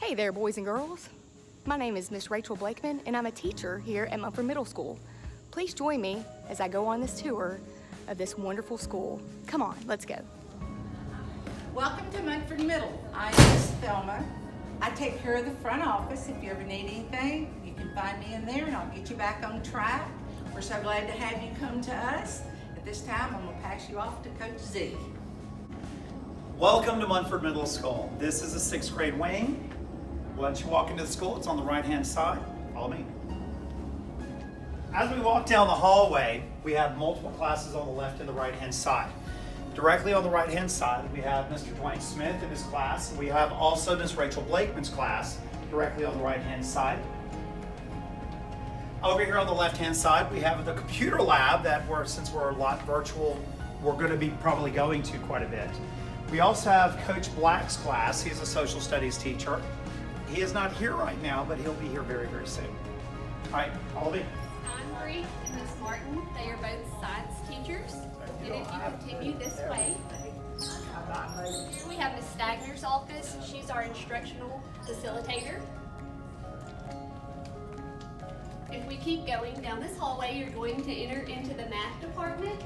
Hey there, boys and girls. My name is Miss Rachel Blakeman, and I'm a teacher here at Mumford Middle School. Please join me as I go on this tour of this wonderful school. Come on, let's go. Welcome to Mumford Middle. I'm Miss Thelma. I take care of the front office. If you ever need anything, you can find me in there and I'll get you back on track. We're so glad to have you come to us. At this time, I'm going to pass you off to Coach Z. Welcome to Mumford Middle School. This is a 6th grade wing. Once you walk into the school, it's on the right-hand side. Follow me. As we walk down the hallway, we have multiple classes on the left and the right-hand side. Directly on the right-hand side, we have Mr. Dwayne Smith in his class. We have also Miss Rachel Blakeman's class directly on the right-hand side. Over here on the left-hand side, we have the computer lab that since we're a lot virtual, we're going to be probably going to quite a bit. We also have Coach Black's class. He's a social studies teacher. He is not here right now, but he'll be here very, very soon. All right, Olivia. I'm Marie and Miss Martin. They are both science teachers. And if you continue this way, here we have Miss Stagner's office. She's our instructional facilitator. If we keep going down this hallway, you're going to enter into the math department.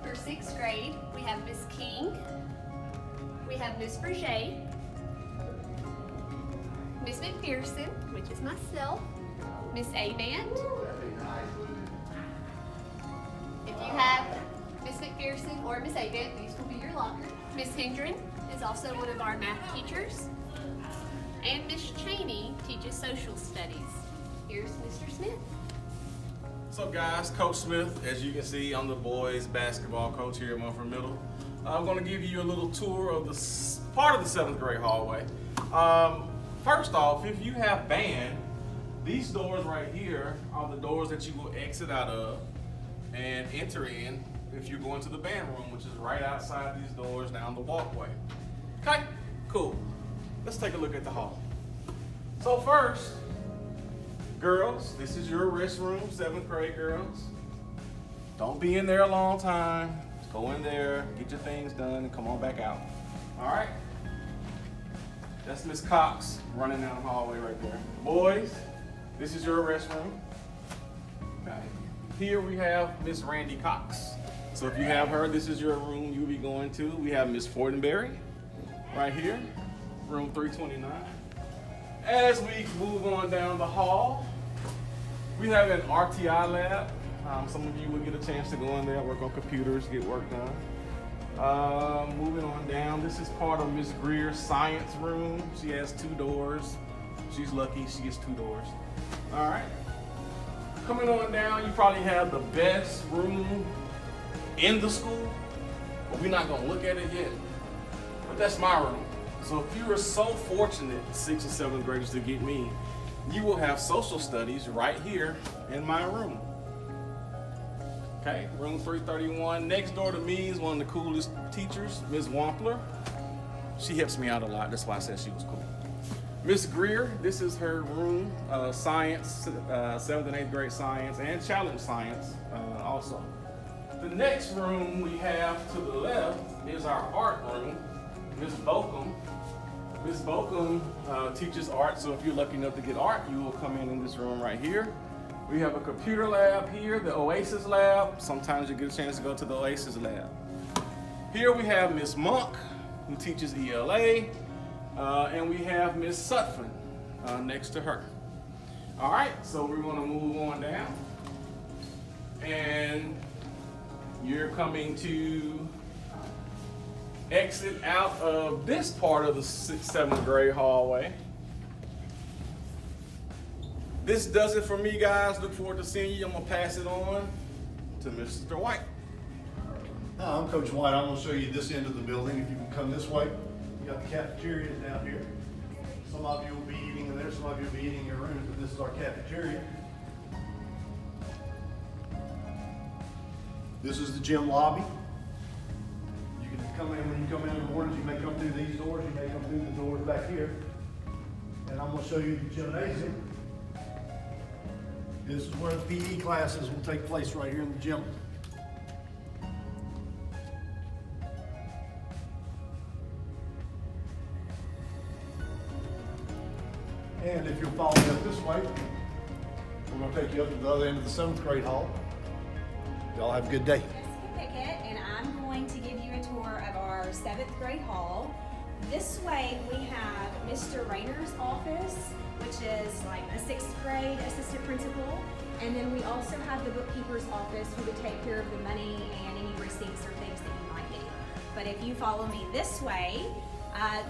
For 6th grade, we have Miss King. We have Miss Berger. Miss McPherson, which is myself, Miss Aband. If you have Miss McPherson or Miss Aband, these will be your locker. Miss Hendren is also one of our math teachers. And Miss Cheney teaches social studies. Here's Mr. Smith. What's up, guys? Coach Smith. As you can see, I'm the boys basketball coach here at Mumford Middle. I'm going to give you a little tour of the part of the 7th grade hallway. First off, if you have band, these doors right here are the doors that you will exit out of and enter in if you're going to the band room, which is right outside these doors down the walkway. Okay, cool. Let's take a look at the hall. So first, girls, this is your restroom, 7th grade girls. Don't be in there a long time. Just go in there, get your things done, and come on back out. All right? That's Miss Cox running down the hallway right there. Boys, this is your restroom. Okay. Here we have Miss Randy Cox. So if you have her, this is your room you'll be going to. We have Miss Fortenberry right here, room 329. As we move on down the hall, we have an RTI lab. Some of you will get a chance to go in there, work on computers, get work done. Moving on down, this is part of Miss Greer's science room. She has 2 doors. She's lucky she gets 2 doors. All right. Coming on down, you probably have the best room in the school, but we're not gonna look at it yet. But that's my room. So if you were so fortunate, 6th and 7th graders, to get me, you will have social studies right here in my room. Okay, room 331. Next door to me is one of the coolest teachers, Ms. Wampler. She helps me out a lot. That's why I said she was cool. Miss Greer, this is her room, science, 7th and 8th grade science, and challenge science also. The next room we have to the left is our art room, Miss Bokum. Miss Bokum teaches art, so if you're lucky enough to get art, you will come in this room right here. We have a computer lab here, the Oasis lab. Sometimes you get a chance to go to the Oasis lab. Here we have Miss Monk, who teaches ELA, and we have Miss Sutphin next to her. All right, so we're gonna move on down. And you're coming to exit out of this part of the 7th grade hallway. This does it for me, guys. Look forward to seeing you. I'm gonna pass it on to Mr. White. Hi, I'm Coach White. I'm gonna show you this end of the building. If you can come this way, you got the cafeteria down here. Some of you will be eating in there, some of you will be eating in your rooms, but this is our cafeteria. This is the gym lobby. You can come in, when you come in the mornings, you may come through these doors, you may come through the doors back here. And I'm gonna show you the gymnasium. This is where the PE classes will take place, right here in the gym. And if you'll follow me up this way, we're going to take you up to the other end of the 7th grade hall. Y'all have a good day. Jessica Pickett, and I'm going to give you a tour of our 7th grade hall. This way we have Mr. Rayner's office, which is like a 6th grade assistant principal. And then we also have the bookkeeper's office who would take care of the money and any receipts or things that you might need. But if you follow me this way,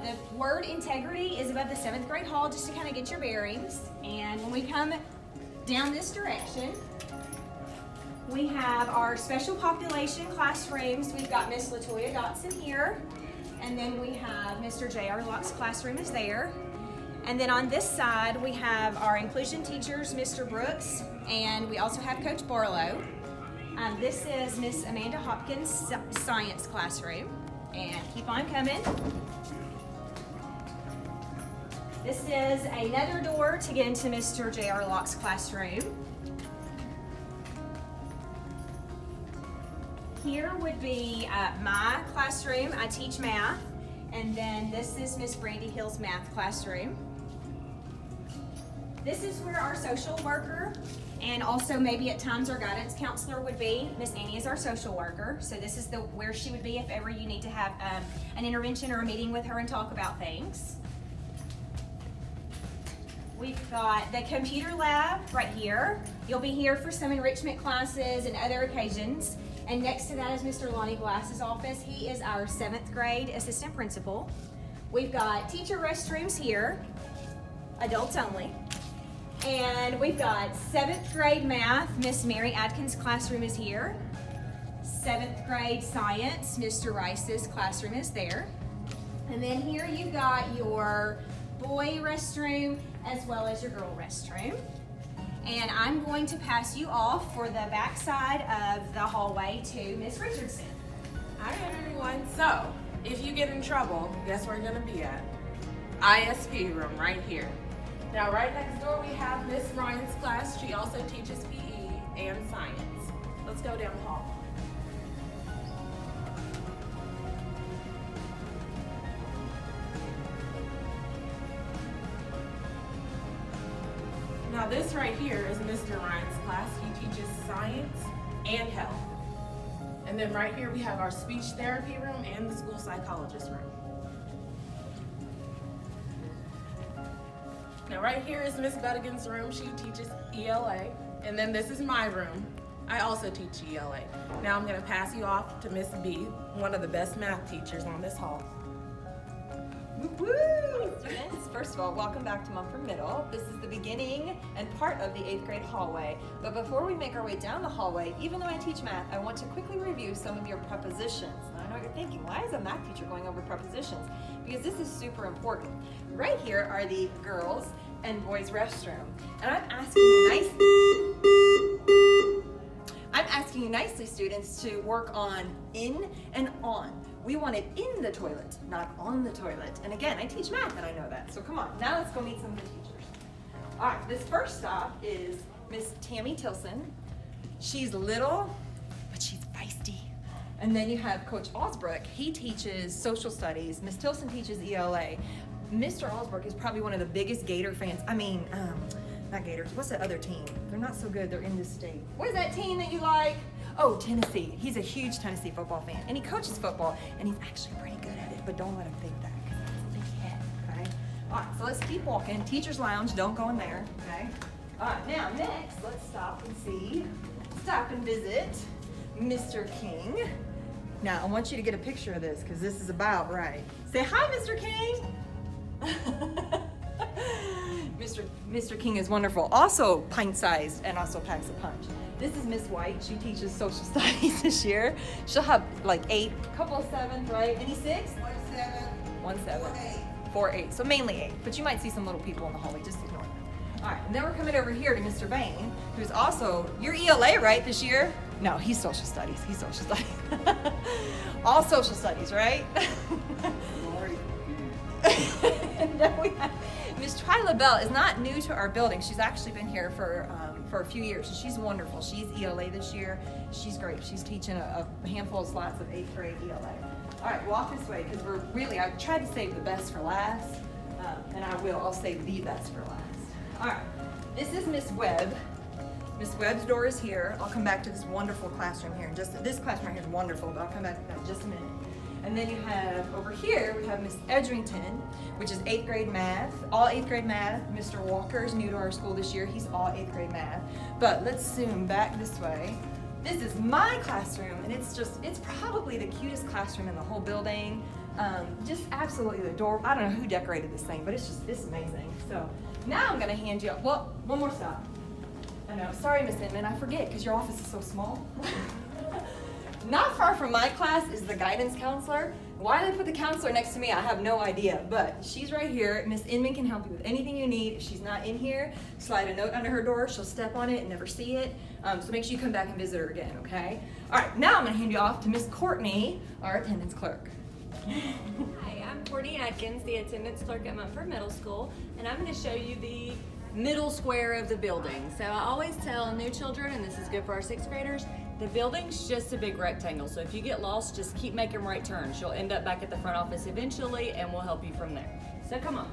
the word integrity is above the 7th grade hall just to kind of get your bearings. And when we come down this direction, we have our special population classrooms. We've got Miss Latoya Dotson here. And then we have Mr. J.R. Locke's classroom is there. And then on this side, we have our inclusion teachers, Mr. Brooks, and we also have Coach Barlow. This is Miss Amanda Hopkins' science classroom. And keep on coming. This is another door to get into Mr. J.R. Locke's classroom. Here would be my classroom. I teach math. And then this is Miss Brandy Hill's math classroom. This is where our social worker and also maybe at times our guidance counselor would be. Miss Annie is our social worker. So this is where she would be if ever you need to have an intervention or a meeting with her and talk about things. We've got the computer lab right here. You'll be here for some enrichment classes and other occasions. And next to that is Mr. Lonnie Glass's office. He is our 7th grade assistant principal. We've got teacher restrooms here, adults only. And we've got 7th grade math. Miss Mary Adkins' classroom is here. 7th grade science, Mr. Rice's classroom is there. And then here you've got your boy restroom as well as your girl restroom. And I'm going to pass you off for the back side of the hallway to Miss Richardson. Hi everyone. So, if you get in trouble, guess where you're gonna be at? ISP room right here. Now right next door we have Miss Ryan's class. She also teaches PE and science. Let's go down the hall. Now this right here is Mr. Ryan's class. He teaches science and health. And then right here we have our speech therapy room and the school psychologist room. Now right here is Miss Bettigan's room. She teaches ELA. And then this is my room. I also teach ELA. Now I'm gonna pass you off to Miss B, one of the best math teachers on this hall. Woo! Students, first of all, welcome back to Mumford Middle. This is the beginning and part of the 8th grade hallway. But before we make our way down the hallway, even though I teach math, I want to quickly review some of your prepositions. Now, I know what you're thinking, why is a math teacher going over prepositions? Because this is super important. Right here are the girls and boys restroom. And I'm asking you nicely, students, to work on in and on. We want it in the toilet, not on the toilet. And again, I teach math and I know that. So come on, now let's go meet some of the teachers. All right, this first stop is Miss Tammy Tilson. She's little, but she's feisty. And then you have Coach Osbrook. He teaches social studies. Miss Tilson teaches ELA. Mr. Osbrook is probably one of the biggest Gator fans. I mean, not Gators, what's that other team? They're not so good, they're in this state. What is that team that you like? Oh, Tennessee. He's a huge Tennessee football fan, and he coaches football, and he's actually pretty good at it, but don't let him think that, because that's a big head, okay? All right, so let's keep walking. Teacher's Lounge, don't go in there, okay? All right, now next, let's stop and visit Mr. King. Now, I want you to get a picture of this, because this is about right. Say hi, Mr. King. Mr. King is wonderful, also pint-sized and also packs a punch. This is Miss White. She teaches social studies this year. She'll have like 8, couple of 7, right? Any 6? 1 7. 4 8. So mainly 8, but you might see some little people in the hallway. Just ignore them. All right, and then we're coming over here to Mr. Bain, who's also, you're ELA, right, this year? No, he's social studies. He's social studies. All social studies, right? And then we have Miss Twyla Bell is not new to our building. She's actually been here for a few years. She's wonderful. She's ELA this year. She's great. She's teaching a handful of slots of 8th grade ELA. All right, walk this way because I tried to save the best for last, and I will. I'll save the best for last. All right, this is Miss Webb. Miss Webb's door is here. I'll come back to this wonderful classroom here. This classroom right here is wonderful, but I'll come back to that in just a minute. And then you have, over here, we have Miss Edrington, which is 8th grade math, all 8th grade math. Mr. Walker is new to our school this year. He's all 8th grade math. But let's zoom back this way. This is my classroom, and it's probably the cutest classroom in the whole building. Just absolutely adorable. I don't know who decorated this thing, but it's amazing. So now I'm gonna hand you, well, one more stop. I know, sorry, Miss Inman, I forget because your office is so small. Not far from my class is the guidance counselor. Why they put the counselor next to me, I have no idea, but she's right here. Miss Inman can help you with anything you need. If she's not in here, slide a note under her door. She'll step on it and never see it. So make sure you come back and visit her again, okay? All right, now I'm gonna hand you off to Miss Courtney, our attendance clerk. Hi, I'm Courtney Atkins, the attendance clerk at Mumford Middle School, and I'm going to show you the middle square of the building. So I always tell new children, and this is good for our 6th graders, the building's just a big rectangle. So if you get lost, just keep making right turns. You'll end up back at the front office eventually, and we'll help you from there. So come on.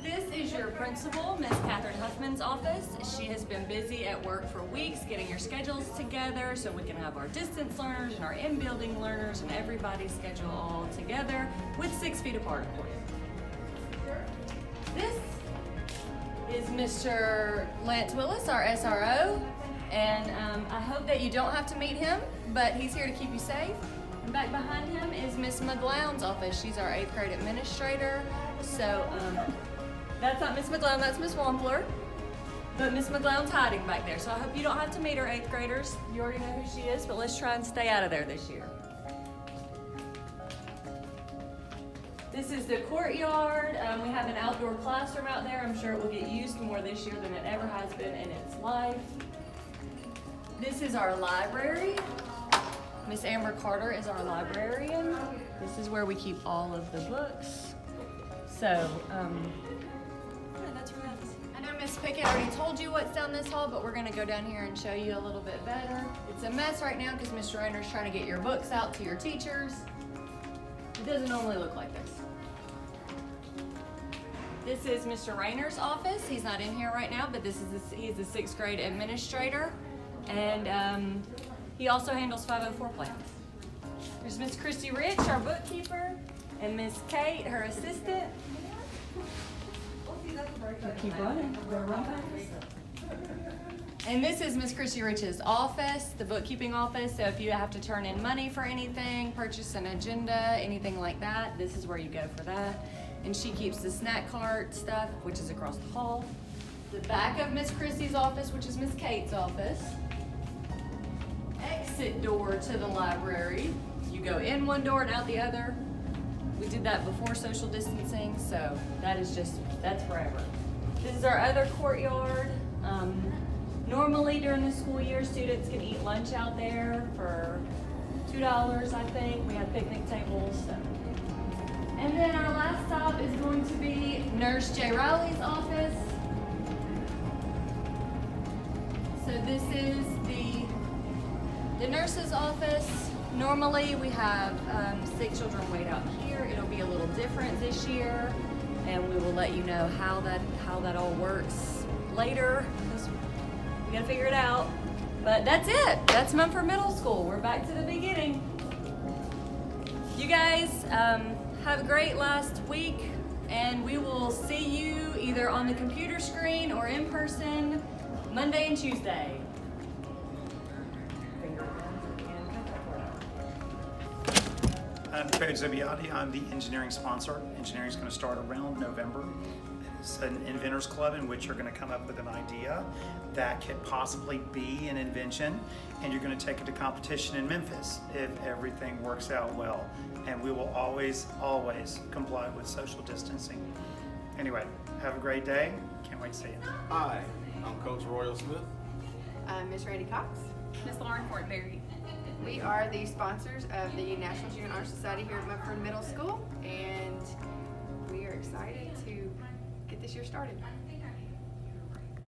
This is your principal, Miss Catherine Huffman's office. She has been busy at work for weeks getting your schedules together so we can have our distance learners and our in-building learners and everybody's schedule all together with 6 feet apart, of course. This is Mr. Lance Willis, our SRO, and I hope that you don't have to meet him, but he's here to keep you safe. And back behind him is Miss McGlown's office. She's our 8th grade administrator. So that's not Miss McGlown, that's Miss Wampler. But Miss McGlown's hiding back there, so I hope you don't have to meet her 8th graders. You already know who she is, but let's try and stay out of there this year. This is the courtyard. We have an outdoor classroom out there. I'm sure it will get used more this year than it ever has been in its life. This is our library. Miss Amber Carter is our librarian. This is where we keep all of the books. So, that's where that is. I know Miss Pickett already told you what's down this hall, but we're gonna go down here and show you a little bit better. It's a mess right now because Mr. Rainer's trying to get your books out to your teachers. It doesn't normally look like this. This is Mr. Rainer's office. He's not in here right now, but he's the 6th grade administrator, and he also handles 504 plans. There's Miss Christy Rich, our bookkeeper, and Miss Kate, her assistant. Keep running. Run fast. And this is Miss Christy Rich's office, the bookkeeping office. So if you have to turn in money for anything, purchase an agenda, anything like that, this is where you go for that. And she keeps the snack cart stuff, which is across the hall. The back of Miss Christy's office, which is Miss Kate's office. Exit door to the library. You go in one door and out the other. We did that before social distancing, so that's forever. This is our other courtyard. Normally during the school year, students can eat lunch out there for $2, I think. We have picnic tables. So. And then our last stop is going to be Nurse J. Riley's office. So this is the nurse's office. Normally we have 6 children wait out here. It'll be a little different this year, and we will let you know how that all works later. We gotta figure it out. But that's it. That's Mumford Middle School. We're back to the beginning. You guys have a great last week, and we will see you either on the computer screen or in person Monday and Tuesday. I'm Coach Zebiotti. I'm the engineering sponsor. Engineering is going to start around November. It's an inventors club in which you're going to come up with an idea that could possibly be an invention, and you're going to take it to competition in Memphis if everything works out well. And we will always, always comply with social distancing. Anyway, have a great day. Can't wait to see you. Hi, I'm Coach Royal Smith. Miss Randy Cox. Miss Lauren Fortberry. We are the sponsors of the National Junior Honor Society here at Mumford Middle School, and we are excited to get this year started.